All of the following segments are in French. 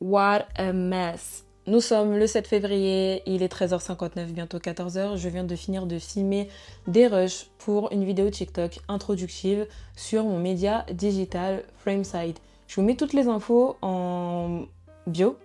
What a mess. Nous sommes le 7 février, il est 13h59, bientôt 14h. Je viens de finir de filmer des rushs pour une vidéo TikTok introductive sur mon média digital Frameside. Je vous mets toutes les infos en bio,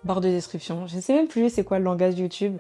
barre de description. Je ne sais même plus c'est quoi le langage YouTube.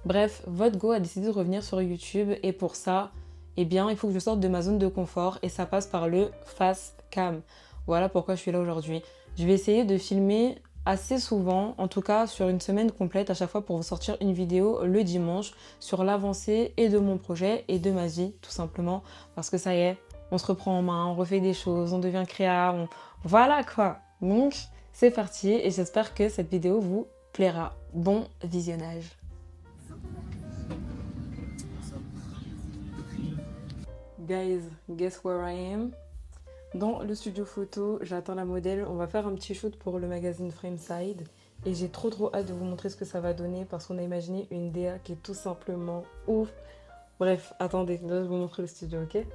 Bref, votre go a décidé de revenir sur YouTube et pour ça, eh bien, il faut que je sorte de ma zone de confort et ça passe par le face cam. Voilà pourquoi je suis là aujourd'hui. Je vais essayer de filmer assez souvent, en tout cas sur une semaine complète à chaque fois pour vous sortir une vidéo le dimanche sur l'avancée et de mon projet et de ma vie tout simplement parce que ça y est, on se reprend en main, on refait des choses, on devient créa, voilà quoi. Donc c'est parti et j'espère que cette vidéo vous plaira. Bon visionnage. Guys, guess where I am? Dans le studio photo, j'attends la modèle. On va faire un petit shoot pour le magazine Frameside. Et j'ai trop hâte de vous montrer ce que ça va donner parce qu'on a imaginé une DA qui est tout simplement ouf. Bref, attendez, là je vais vous montrer le studio, ok?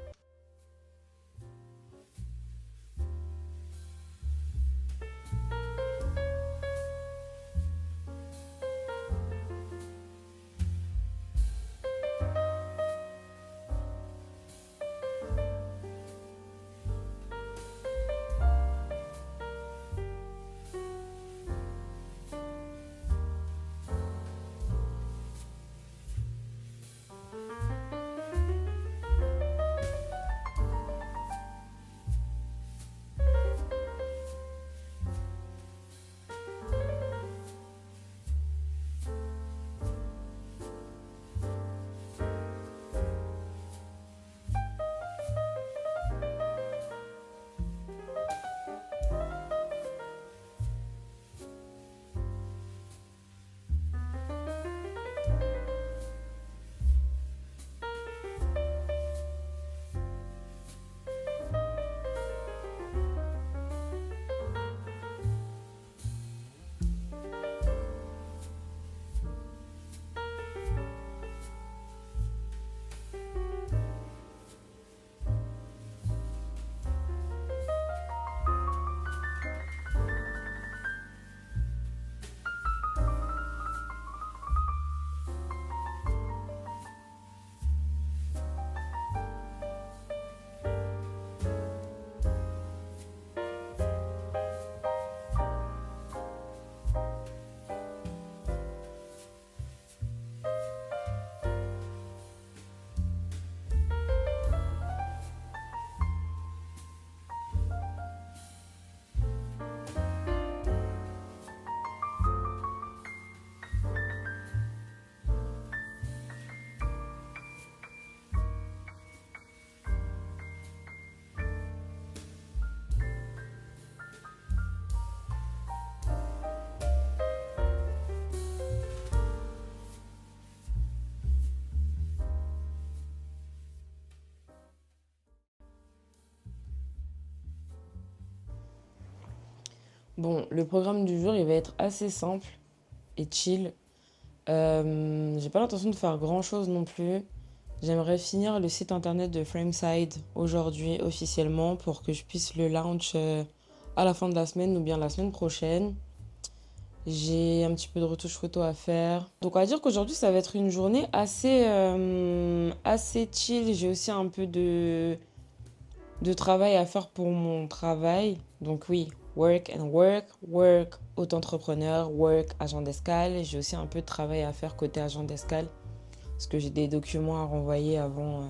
Bon, le programme du jour, il va être assez simple et chill. J'ai pas l'intention de faire grand-chose non plus. J'aimerais finir le site internet de Frameside aujourd'hui officiellement pour que je puisse le launch à la fin de la semaine ou bien la semaine prochaine. J'ai un petit peu de retouche photo à faire. Donc on va dire qu'aujourd'hui ça va être une journée assez chill. J'ai aussi un peu de travail à faire pour mon travail. Donc oui, work and work, work auto-entrepreneur, work agent d'escale. J'ai aussi un peu de travail à faire côté agent d'escale parce que j'ai des documents à renvoyer avant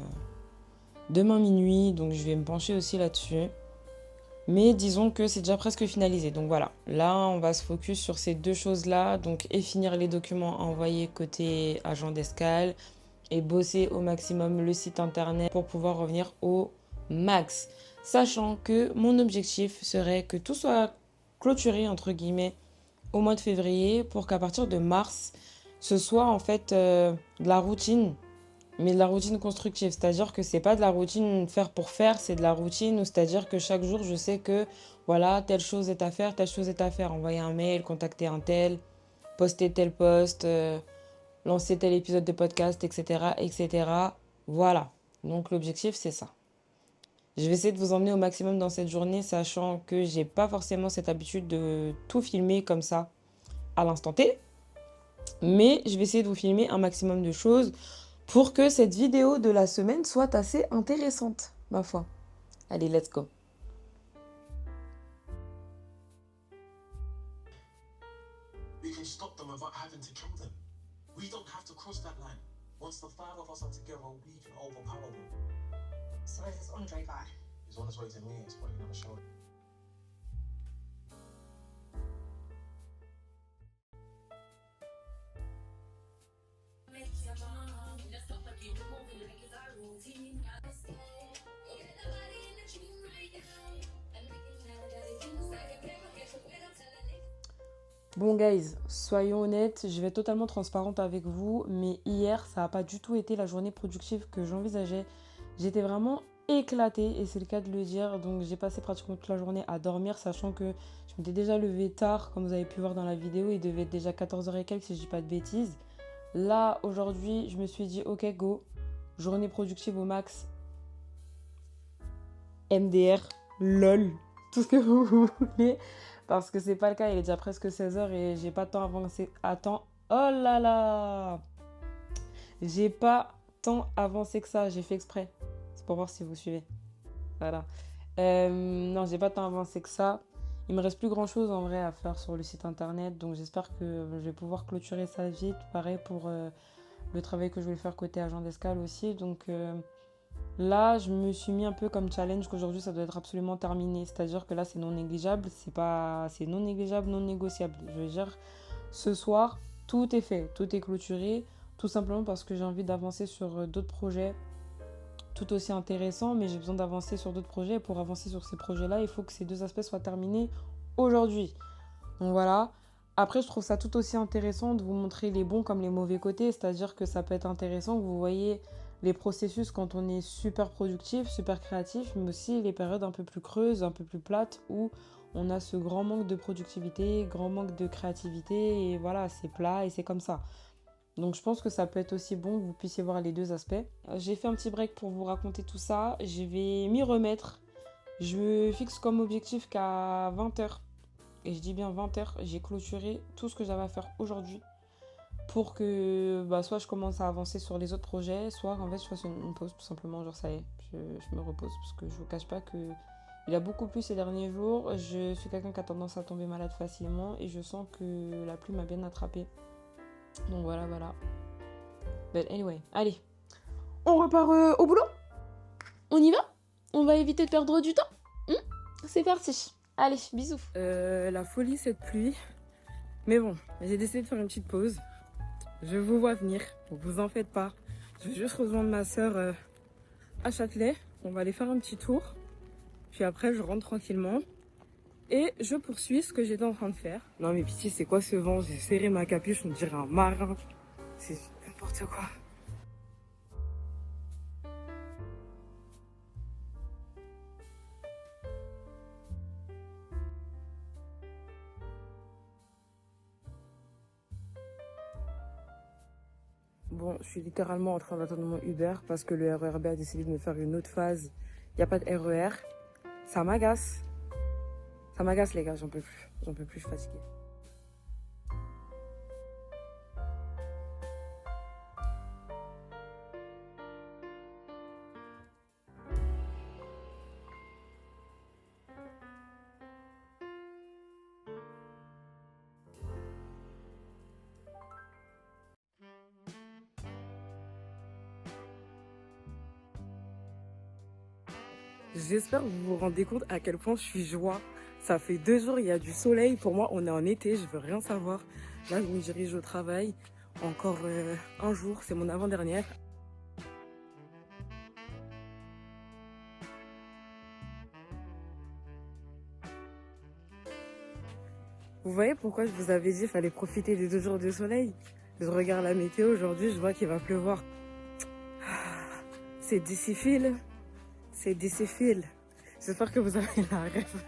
demain minuit, donc je vais me pencher aussi là-dessus. Mais disons que c'est déjà presque finalisé. Donc voilà, là on va se focus sur ces deux choses-là. Donc et finir les documents à envoyer côté agent d'escale et bosser au maximum le site internet pour pouvoir revenir au max. Sachant que mon objectif serait que tout soit clôturé entre guillemets au mois de février pour qu'à partir de mars, ce soit en fait de la routine mais de la routine constructive. C'est-à-dire que c'est pas de la routine faire pour faire, c'est de la routine où c'est-à-dire que chaque jour, je sais que voilà, telle chose est à faire, telle chose est à faire. Envoyer un mail, contacter un tel, poster tel post, lancer tel épisode de podcast, etc., etc. Voilà. Donc l'objectif, c'est ça. Je vais essayer de vous emmener au maximum dans cette journée, sachant que j'ai pas forcément cette habitude de tout filmer comme ça à l'instant T. Mais je vais essayer de vous filmer un maximum de choses pour que cette vidéo de la semaine soit assez intéressante, ma foi. Allez, let's go. We can stop them without having to kill them. We don't have to cross that line. Once the five of us are together, we can overpower them. So is this Andre guy? He's on his way to me, it's what he never showed. Bon guys, soyons honnêtes, je vais être totalement transparente avec vous, mais hier, ça n'a pas du tout été la journée productive que j'envisageais. J'étais vraiment éclatée, et c'est le cas de le dire, donc j'ai passé pratiquement toute la journée à dormir, sachant que je m'étais déjà levée tard, comme vous avez pu voir dans la vidéo, il devait être déjà 14h et quelques si je dis pas de bêtises. Là, aujourd'hui, je me suis dit, ok, go, journée productive au max, MDR, LOL, tout ce que vous voulez. Parce que c'est pas le cas, il est déjà presque 16h et j'ai pas tant avancé. Attends, oh là là! J'ai pas tant avancé que ça, j'ai fait exprès. C'est pour voir si vous suivez. Voilà. Non, j'ai pas tant avancé que ça. Il me reste plus grand chose en vrai à faire sur le site internet, donc j'espère que je vais pouvoir clôturer ça vite. Pareil pour le travail que je vais faire côté agent d'escale aussi. Donc là, je me suis mis un peu comme challenge qu'aujourd'hui, ça doit être absolument terminé. C'est-à-dire que là, c'est non négligeable. C'est non négligeable, non négociable. Je veux dire, ce soir, tout est fait. Tout est clôturé. Tout simplement parce que j'ai envie d'avancer sur d'autres projets tout aussi intéressants. Mais j'ai besoin d'avancer sur d'autres projets. Et pour avancer sur ces projets-là, il faut que ces deux aspects soient terminés aujourd'hui. Donc voilà. Après, je trouve ça tout aussi intéressant de vous montrer les bons comme les mauvais côtés. C'est-à-dire que ça peut être intéressant que vous voyez les processus quand on est super productif, super créatif, mais aussi les périodes un peu plus creuses, un peu plus plates, où on a ce grand manque de productivité, grand manque de créativité, et voilà, c'est plat et c'est comme ça. Donc je pense que ça peut être aussi bon que vous puissiez voir les deux aspects. J'ai fait un petit break pour vous raconter tout ça, je vais m'y remettre. Je fixe comme objectif qu'à 20h, et je dis bien 20h, j'ai clôturé tout ce que j'avais à faire aujourd'hui pour que soit je commence à avancer sur les autres projets, soit en fait je fasse une pause tout simplement, genre ça y est, je me repose parce que je vous cache pas que il a beaucoup plu ces derniers jours, je suis quelqu'un qui a tendance à tomber malade facilement et je sens que la pluie m'a bien attrapée. Donc voilà. But anyway, allez, on repart au boulot. On y va. On va éviter de perdre du temps. C'est parti. Allez, bisous. La folie cette pluie. Mais bon, j'ai décidé de faire une petite pause. Je vous vois venir, vous en faites pas. Je vais juste rejoindre ma soeur à Châtelet. On va aller faire un petit tour. Puis après, je rentre tranquillement. Et je poursuis ce que j'étais en train de faire. Non mais pitié, c'est quoi ce vent? J'ai serré ma capuche, on dirait un marin. C'est n'importe quoi. Bon, je suis littéralement en train d'attendre mon Uber parce que le RERB a décidé de me faire une autre phase. Il n'y a pas de RER. Ça m'agace. Ça m'agace les gars, j'en peux plus. J'en peux plus, je suis fatiguée. J'espère que vous vous rendez compte à quel point je suis joie. Ça fait 2 jours, il y a du soleil. Pour moi, on est en été, je veux rien savoir. Là, je me dirige au travail. Encore un jour, c'est mon avant-dernière. Vous voyez pourquoi je vous avais dit qu'il fallait profiter des 2 jours de soleil? Je regarde la météo aujourd'hui, je vois qu'il va pleuvoir. C'est difficile. C'est difficile. J'espère que vous avez la rêve.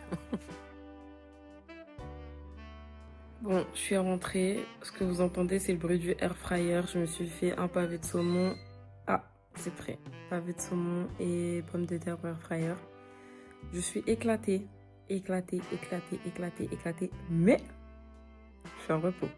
Bon, je suis rentrée. Ce que vous entendez, c'est le bruit du air fryer. Je me suis fait un pavé de saumon. Ah, c'est prêt. Pavé de saumon et pommes de terre au air fryer. Je suis éclatée, mais je suis en repos.